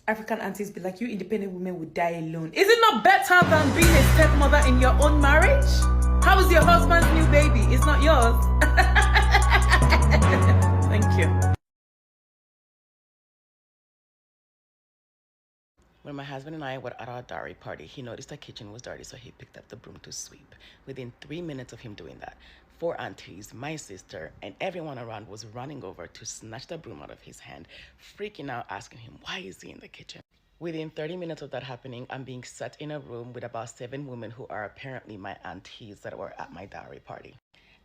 African aunties be like, you independent women would die alone. Is it not better than being a stepmother in your own marriage? How is your husband's new baby? It's not yours. Thank you. When my husband and I were at our dowry party, he noticed the kitchen was dirty, so he picked up the broom to sweep. Within 3 minutes of him doing that, 4 aunties, my sister, and everyone around was running over to snatch the broom out of his hand, freaking out, asking him, why is he in the kitchen? Within 30 minutes of that happening, I'm being sat in a room with about 7 women who are apparently my aunties that were at my dowry party.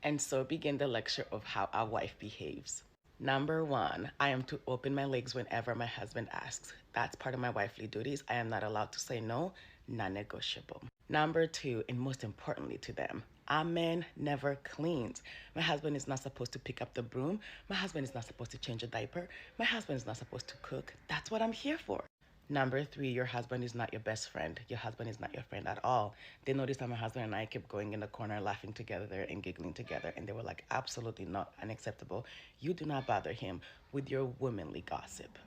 And so began the lecture of how a wife behaves. Number 1, I am to open my legs whenever my husband asks. That's part of my wifely duties. I am not allowed to say no, non-negotiable. Number 2, and most importantly to them, a man never cleans. My husband is not supposed to pick up the broom. My husband is not supposed to change a diaper. My husband is not supposed to cook. That's what I'm here for. Number 3, your husband is not your best friend. Your husband is not your friend at all. They noticed that my husband and I kept going in the corner, laughing together and giggling together. And they were like, absolutely not, unacceptable. You do not bother him with your womanly gossip.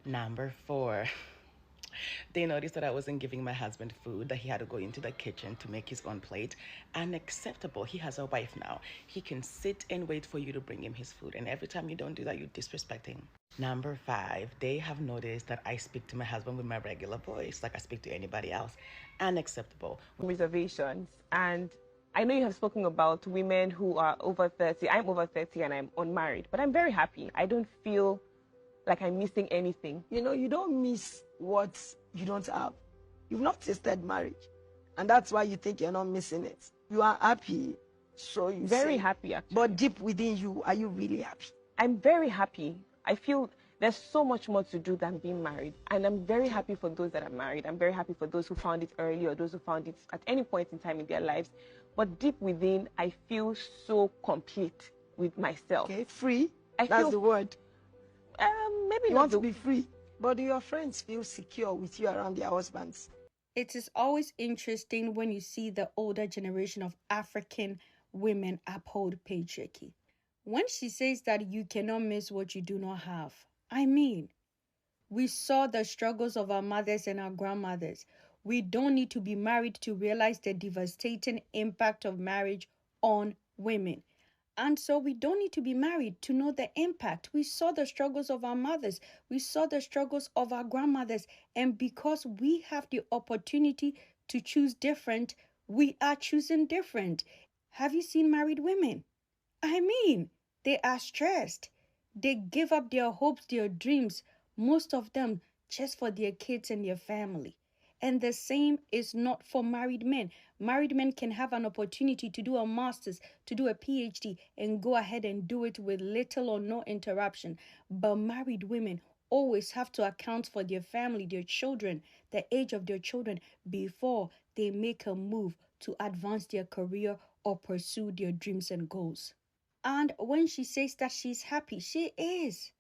Number 4, they noticed that I wasn't giving my husband food, that he had to go into the kitchen to make his own plate. Unacceptable. He has a wife now. He can sit and wait for you to bring him his food. And every time you don't do that, you disrespect him. Number 5, they have noticed that I speak to my husband with my regular voice, like I speak to anybody else. Unacceptable. Reservations. And I know you have spoken about women who are over 30. I'm over 30 and I'm unmarried, but I'm very happy. I don't feel like I'm missing anything. You know, you don't miss what you don't have. You've not tasted marriage. And that's why you think you're not missing it. You are happy, so you Very say. happy, actually. But deep within you, are you really happy? I'm very happy. I feel there's so much more to do than being married. And I'm very happy for those that are married. I'm very happy for those who found it early or those who found it at any point in time in their lives. But deep within, I feel so complete with myself. Okay, free. I That's feel, the word. Maybe You not want to be free. But do your friends feel secure with you around their husbands? It is always interesting when you see the older generation of African women uphold patriarchy. When she says that you cannot miss what you do not have, I mean, we saw the struggles of our mothers and our grandmothers. We don't need to be married to realize the devastating impact of marriage on women. And so we don't need to be married to know the impact. We saw the struggles of our mothers. We saw the struggles of our grandmothers. And because we have the opportunity to choose different, we are choosing different. Have you seen married women? I mean, they are stressed. They give up their hopes, their dreams, most of them just for their kids and their family. And the same is not for married men. Married men can have an opportunity to do a master's, to do a PhD, and go ahead and do it with little or no interruption. But married women always have to account for their family, their children, the age of their children before they make a move to advance their career or pursue their dreams and goals. And when she says that she's happy, she is.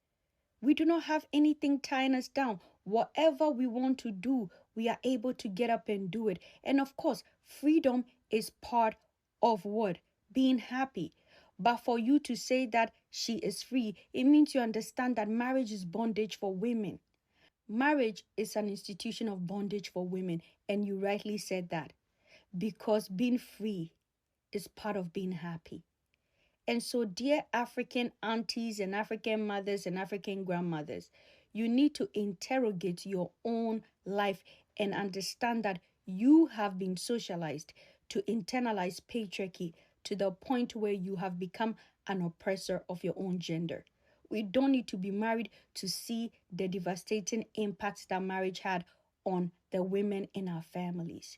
We do not have anything tying us down. Whatever we want to do, we are able to get up and do it. And of course, freedom is part of what? Being happy. But for you to say that she is free, it means you understand that marriage is bondage for women. Marriage is an institution of bondage for women. And you rightly said that. Because being free is part of being happy. And so, dear African aunties and African mothers and African grandmothers, you need to interrogate your own life and understand that you have been socialized to internalize patriarchy to the point where you have become an oppressor of your own gender. We don't need to be married to see the devastating impacts that marriage had on the women in our families.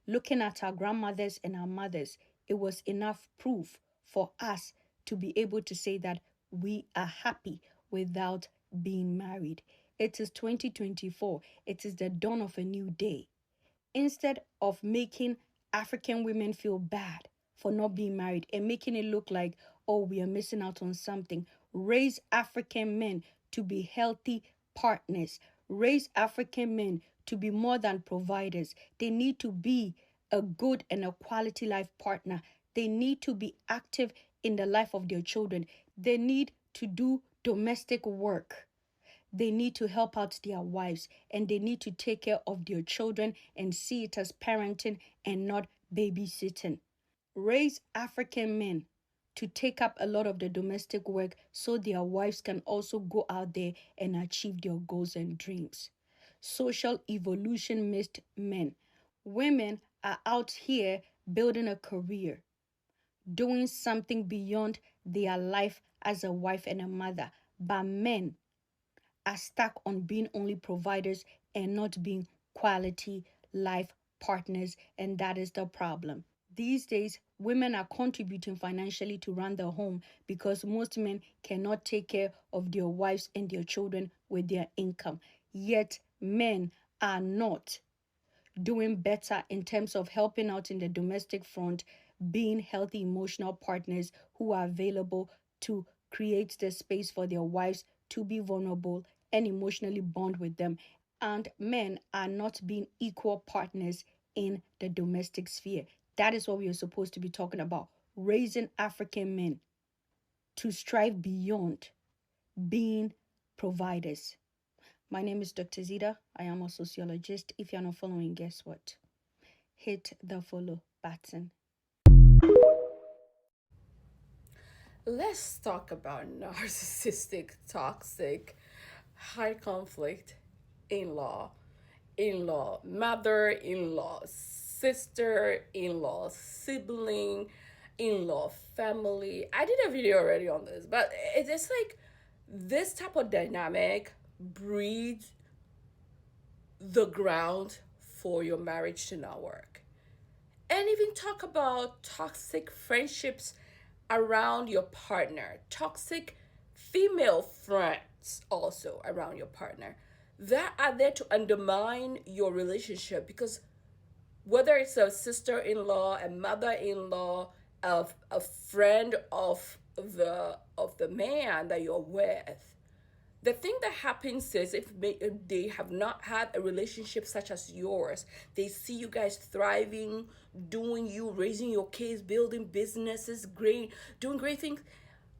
Looking at our grandmothers and our mothers, it was enough proof for us to be able to say that we are happy without being married. It is 2024. It is the dawn of a new day. Instead of making African women feel bad for not being married and making it look like, oh, we are missing out on something, raise African men to be healthy partners. Raise African men to be more than providers. They need to be a good and a quality life partner. They need to be active in the life of their children. They need to do domestic work. They need to help out their wives, and they need to take care of their children and see it as parenting and not babysitting. Raise African men to take up a lot of the domestic work so their wives can also go out there and achieve their goals and dreams. Social evolution missed men. Women are out here building a career, doing something beyond their life as a wife and a mother. But men are stuck on being only providers and not being quality life partners, and that is the problem. These days, women are contributing financially to run the home because most men cannot take care of their wives and their children with their income. Yet, men are not doing better in terms of helping out in the domestic front, being healthy emotional partners who are available to create the space for their wives to be vulnerable and emotionally bond with them. And men are not being equal partners in the domestic sphere. That is what we are supposed to be talking about. Raising African men to strive beyond being providers. My name is Dr. Zita. I am a sociologist. If you're not following, guess what? Hit the follow button. Let's talk about narcissistic, toxic, high conflict in-law, mother-in-law, sister-in-law, sibling, in-law, family. I did a video already on this, but it's like this type of dynamic breeds the ground for your marriage to not work. And even talk about toxic friendships around your partner, toxic female friends also around your partner that are there to undermine your relationship, because whether it's a sister-in-law, a mother-in-law, a friend of the man that you're with, the thing that happens is if they have not had a relationship such as yours, they see you guys thriving, raising your kids, building businesses, doing great things.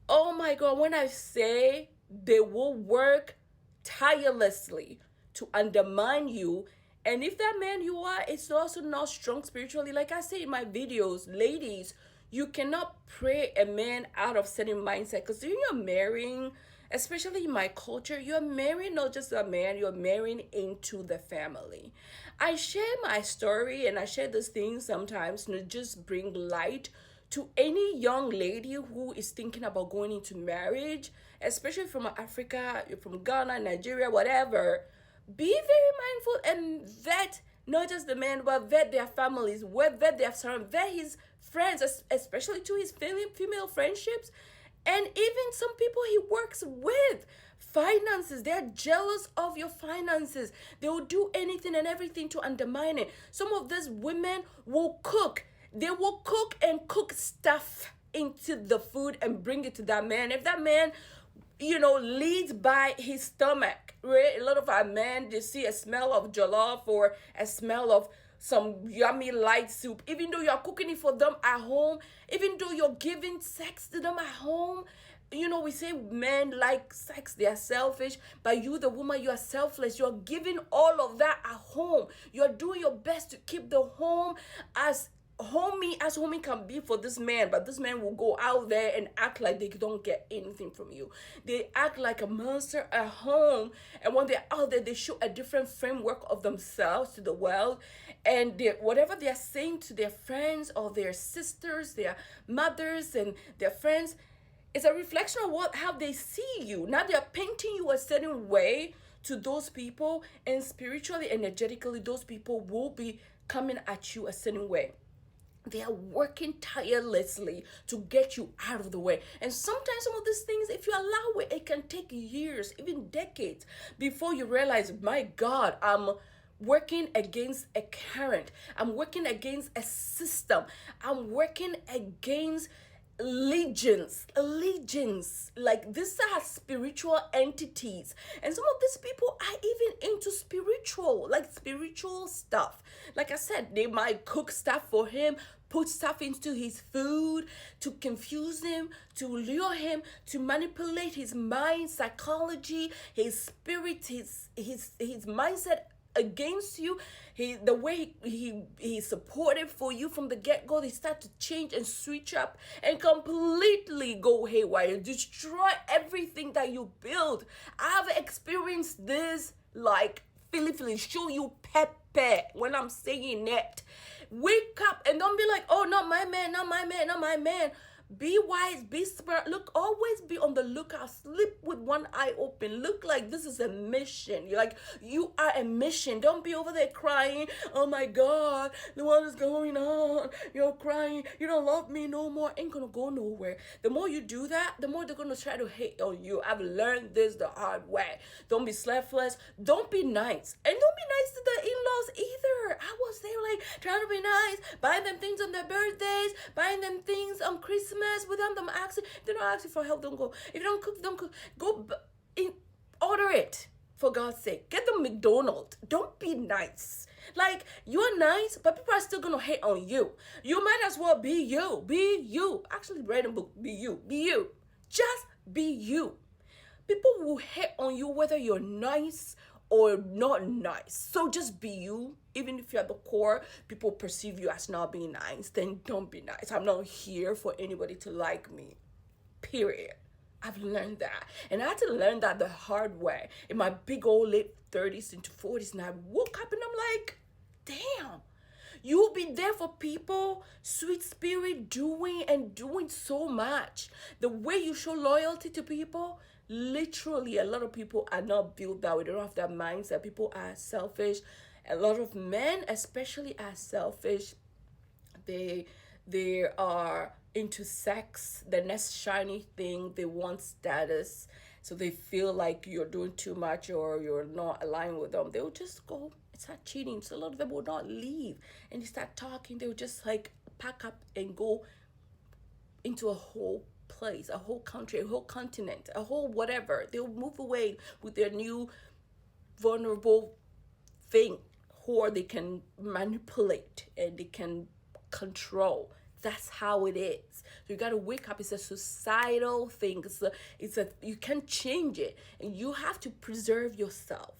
Oh my God, when I say they will work tirelessly to undermine you, and if that man you are is also not strong spiritually, like I say in my videos, ladies, you cannot pray a man out of certain mindset, because when you're marrying, especially in my culture, you're marrying not just a man, you're marrying into the family. I share my story and I share these things sometimes to just bring light to any young lady who is thinking about going into marriage, especially from Africa, you're from Ghana, Nigeria, whatever. Be very mindful and vet not just the man, but vet their families, vet their surroundings, vet his friends, especially to his female friendships. And even some people he works with, finances, they're jealous of your finances. They will do anything and everything to undermine it. Some of these women will cook. They will cook and cook stuff into the food and bring it to that man. If that man, leads by his stomach, right? A lot of our men, they see a smell of jollof or a smell of some yummy light soup, even though you're cooking it for them at home, even though you're giving sex to them at home. We say men like sex, they are selfish, but you, the woman, you are selfless. You're giving all of that at home. You're doing your best to keep the home as homey can be for this man, but this man will go out there and act like they don't get anything from you. They act like a monster at home, and when they're out there, they show a different framework of themselves to the world, and whatever they are saying to their friends or their sisters, their mothers and their friends, is a reflection of how they see you. Now they're painting you a certain way to those people, and spiritually, energetically, those people will be coming at you a certain way. They are working tirelessly to get you out of the way. And sometimes some of these things, if you allow it can take years, even decades, before you realize, my God, I'm working against a current. I'm working against a system. I'm working against legions. Like, these are spiritual entities, and some of these people are even into spiritual stuff. Like I said, they might cook stuff for him, put stuff into his food to confuse him, to lure him, to manipulate his mind, psychology, his spirit, his mindset against you. The way he supported for you from the get-go, they start to change and switch up and completely go haywire, destroy everything that you build. I've experienced this, like, Philly, show you pepe when I'm saying it. Wake up and don't be like, oh, not my man. Be wise, be smart. Look, always be on the lookout. Sleep with one eye open. Look like this is a mission. You are a mission. Don't be over there crying. Oh my God, what is going on? You're crying. You don't love me no more. Ain't gonna go nowhere. The more you do that, the more they're gonna try to hate on you. I've learned this the hard way. Don't be selfless. Don't be nice. And don't be nice to the in-laws either. I was there like trying to be nice, buying them things on their birthdays, buying them things on Christmas without them asking. If they're not asking for help, don't go. If you don't cook, don't cook. Order it, for God's sake. Get them McDonald's. Don't be nice. Like, you're nice, but people are still gonna hate on you. You might as well be you. Be you. Actually, read a book. Be you. Be you. Just be you. People will hate on you whether you're nice or not nice. So just be you. Even if you're at the core, people perceive you as not being nice, then don't be nice. I'm not here for anybody to like me. Period. I've learned that. And I had to learn that the hard way in my big old late 30s into 40s. And I woke up and I'm like, damn. You'll be there for people, sweet spirit, doing so much. The way you show loyalty to people, literally, a lot of people are not built that way. They don't have that mindset. People are selfish. A lot of men, especially, are selfish. They are into sex, the next shiny thing. They want status. So they feel like you're doing too much or you're not aligned with them. They'll just go and start cheating. So a lot of them will not leave. And they start talking. They'll just like pack up and go into a whole place, a whole country, a whole continent, a whole whatever. They'll move away with their new vulnerable thing, or they can manipulate and they can control. That's how it is. So you got to wake up. It's a societal thing. You can't change it, and you have to preserve yourself.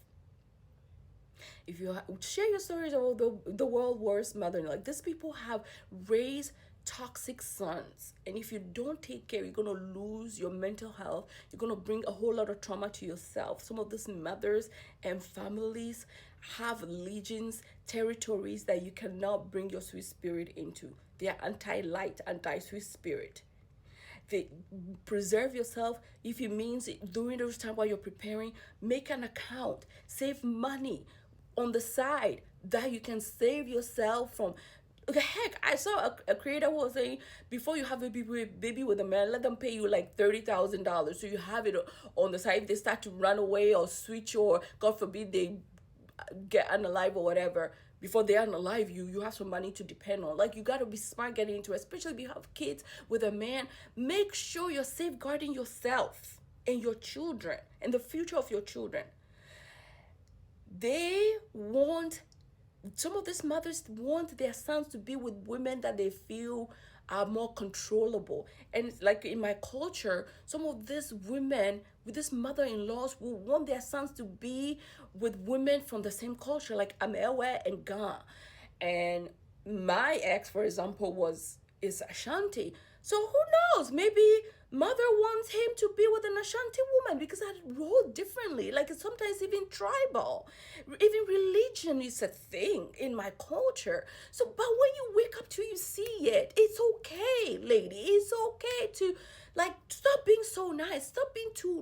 If you share your stories of the world worst mother, like these people have raised toxic sons, and if you don't take care, you're gonna lose your mental health. You're gonna bring a whole lot of trauma to yourself. Some of these mothers and families have legions, territories that you cannot bring your sweet spirit into. They are anti-light, anti-sweet spirit. They preserve yourself. If it means during those time while you're preparing, make an account, save money on the side that you can save yourself from. Heck, I saw a creator who was saying, before you have a baby with a man, let them pay you like $30,000 so you have it on the side. If they start to run away or switch, or God forbid they get unalive or whatever, before they unalive you have some money to depend on. Like, you got to be smart getting into it, especially if you have kids with a man. Make sure you're safeguarding yourself and your children and the future of your children. Some of these mothers want their sons to be with women that they feel are more controllable. And like in my culture, some of these women with these mother-in-laws will want their sons to be with women from the same culture, like Amewe and Ga. And my ex, for example, is Ashanti. So who knows? Maybe mother wants him to be with an Ashanti woman because I roll differently. Like, it's sometimes even tribal. Even religion is a thing in my culture. So, but when you wake up to, you see it. It's okay, lady. It's okay to, like, stop being so nice. Stop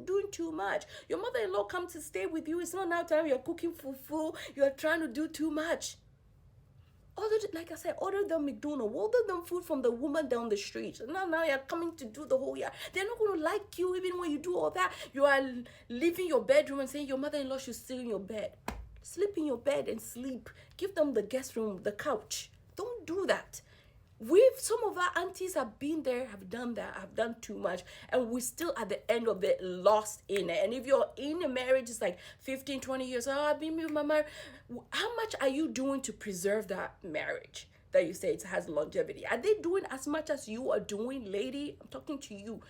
doing too much. Your mother-in-law comes to stay with you. It's not now time you're cooking fufu. You're trying to do too much. Like I said, order them McDonald's, order them food from the woman down the street. Now you're coming to do the whole year. They're not going to like you even when you do all that. You are leaving your bedroom and saying your mother-in-law should stay in your bed. Sleep in your bed and sleep. Give them the guest room, the couch. Don't do that. Some of our aunties have been there, have done that, have done too much, and we're still at the end of it, lost in it. And if you're in a marriage, it's like 15, 20 years, I've been with my marriage. How much are you doing to preserve that marriage that you say it has longevity? Are they doing as much as you are doing, lady? I'm talking to you.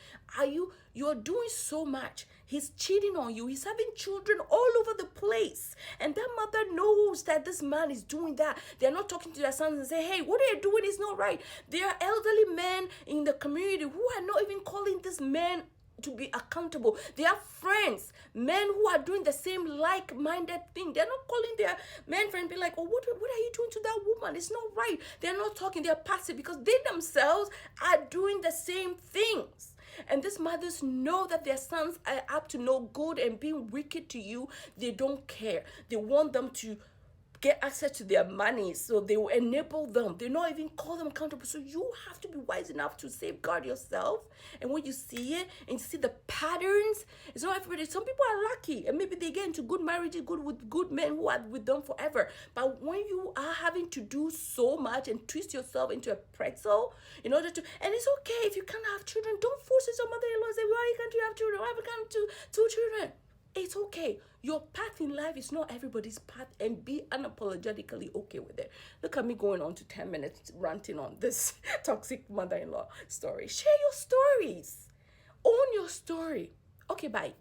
You're doing so much. He's cheating on you. He's having children all over the place. And that mother knows that this man is doing that. They're not talking to their sons and say, hey, what are you doing is not right. There are elderly men in the community who are not even calling this man to be accountable. They are friends, men who are doing the same like-minded thing. They're not calling their men friend, be like, oh, what are you doing to that woman? It's not right. They're not talking. They're passive because they themselves are doing the same things. And these mothers know that their sons are up to no good and being wicked to you. They don't care. They want them to get access to their money, so they will enable them. They not even call them accountable. So you have to be wise enough to safeguard yourself. And when you see it and see the patterns, it's not everybody. Some people are lucky and maybe they get into good marriages, good with good men who are with them forever. But when you are having to do so much and twist yourself into a pretzel in order to, and it's okay if you can't have children. Don't force your mother-in-law and say, why can't you have children? Why can't you two children? It's okay. Your path in life is not everybody's path, and be unapologetically okay with it. Look at me going on to 10 minutes ranting on this toxic mother-in-law story. Share your stories. Own your story. Okay, bye.